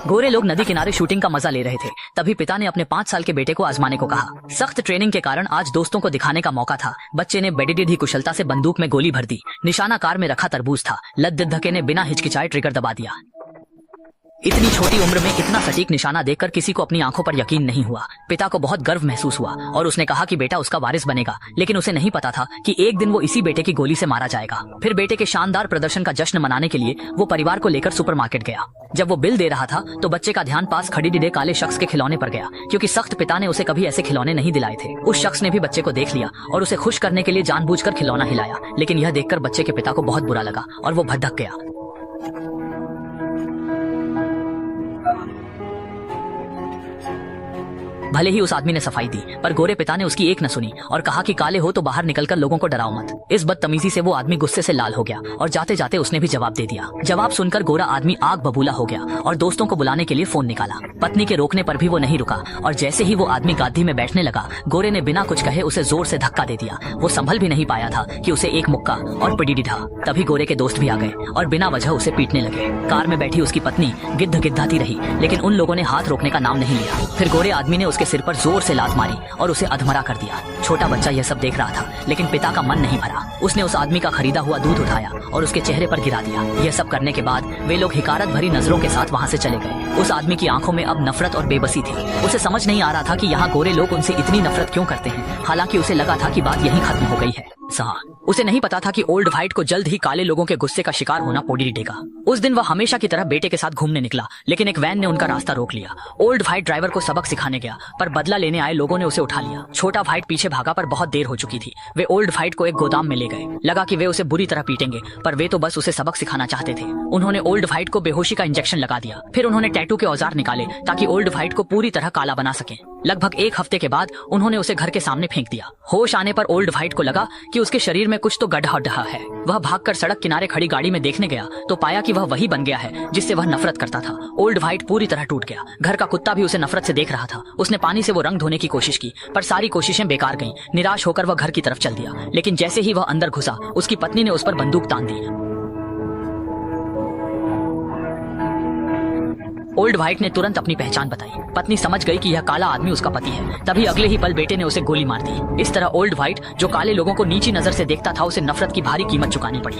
गोरे लोग नदी किनारे शूटिंग का मजा ले रहे थे। तभी पिता ने अपने 5 साल के बेटे को आजमाने को कहा। सख्त ट्रेनिंग के कारण आज दोस्तों को दिखाने का मौका था। बच्चे ने बेडिडी कुशलता से बंदूक में गोली भर दी। निशाना कार में रखा तरबूज था। लद्दत धके ने बिना हिचकिचाए ट्रिगर दबा दिया। इतनी छोटी उम्र में इतना सटीक निशाना देखकर किसी को अपनी आंखों पर यकीन नहीं हुआ। पिता को बहुत गर्व महसूस हुआ और उसने कहा कि बेटा उसका वारिस बनेगा, लेकिन उसे नहीं पता था कि एक दिन वो इसी बेटे की गोली से मारा जाएगा। फिर बेटे के शानदार प्रदर्शन का जश्न मनाने के लिए वो परिवार को लेकर सुपरमार्केट गया। जब वो बिल दे रहा था तो बच्चे का ध्यान पास खड़ी डिडे काले शख्स के खिलौने पर गया, क्योंकि सख्त पिता ने उसे कभी ऐसे खिलौने नहीं दिलाए थे। उस शख्स ने भी बच्चे को देख लिया और उसे खुश करने के लिए जानबूझकर खिलौना हिलाया, लेकिन यह देखकर बच्चे के पिता को बहुत बुरा लगा और वो भड़क गया। भले ही उस आदमी ने सफाई दी, पर गोरे पिता ने उसकी एक न सुनी और कहा कि काले हो तो बाहर निकलकर लोगों को डराओ मत। इस बदतमीजी से वो आदमी गुस्से से लाल हो गया और जाते जाते उसने भी जवाब दे दिया। जवाब सुनकर गोरा आदमी आग बबूला हो गया और दोस्तों को बुलाने के लिए फोन निकाला। पत्नी के रोकने पर भी वो नहीं रुका और जैसे ही वो आदमी गादी में बैठने लगा, गोरे ने बिना कुछ कहे उसे जोर से धक्का दे दिया। वो संभल भी नहीं पाया था कि उसे एक मुक्का और पिडी ढा। तभी गोरे के दोस्त भी आ गए और बिना वजह उसे पीटने लगे। कार में बैठी उसकी पत्नी गिद्ध गिद्धाती रही, लेकिन उन लोगों ने हाथ रोकने का नाम नहीं लिया। फिर गोरे आदमी ने उसके सिर पर जोर से लात मारी और उसे अधमरा कर दिया। छोटा बच्चा यह सब देख रहा था, लेकिन पिता का मन नहीं भरा। उसने उस आदमी का खरीदा हुआ दूध उठाया और उसके चेहरे पर गिरा दिया। यह सब करने के बाद वे लोग हिकारत भरी नजरों के साथ वहां से चले गए। उस आदमी की आंखों में अब नफरत और बेबसी थी। उसे समझ नहीं आ रहा था कि यहाँ गोरे लोग उनसे इतनी नफरत क्यों करते हैं। हालांकि उसे लगा था कि बात यहीं खत्म हो गई है। उसे नहीं पता था कि ओल्ड व्हाइट को जल्द ही काले लोगों के गुस्से का शिकार होना पड़ी देगा। उस दिन वह हमेशा की तरह बेटे के साथ घूमने निकला, लेकिन एक वैन ने उनका रास्ता रोक लिया। ओल्ड व्हाइट ड्राइवर को सबक सिखाने गया, पर बदला लेने आए लोगों ने उसे उठा लिया। छोटा व्हाइट पीछे भागा, पर बहुत देर हो चुकी थी। वे ओल्ड व्हाइट को एक गोदाम में ले गए। लगा कि वे उसे बुरी तरह पीटेंगे, पर वे तो बस उसे सबक सिखाना चाहते थे। उन्होंने ओल्ड व्हाइट को बेहोशी का इंजेक्शन लगा दिया। फिर उन्होंने टैटू के औजार निकाले ताकि ओल्ड व्हाइट को पूरी तरह काला बना सके। लगभग 1 हफ्ते के बाद उन्होंने उसे घर के सामने फेंक दिया। होश आने पर ओल्ड व्हाइट को लगा कि उसके शरीर में कुछ तो गड्ढा है। वह भागकर सड़क किनारे खड़ी गाड़ी में देखने गया तो पाया कि वह वही बन गया है जिससे वह नफरत करता था। ओल्ड व्हाइट पूरी तरह टूट गया। घर का कुत्ता भी उसे नफरत से देख रहा था। उसने पानी से वो रंग धोने की कोशिश की, पर सारी कोशिशें बेकार गईं। निराश होकर वह घर की तरफ चल दिया, लेकिन जैसे ही वह अंदर घुसा, उसकी पत्नी ने उस पर बंदूक तान दी। ओल्ड व्हाइट ने तुरंत अपनी पहचान बताई। पत्नी समझ गई कि यह काला आदमी उसका पति है। तभी अगले ही पल बेटे ने उसे गोली मार दी। इस तरह ओल्ड व्हाइट, जो काले लोगों को नीची नजर से देखता था, उसे नफरत की भारी कीमत चुकानी पड़ी।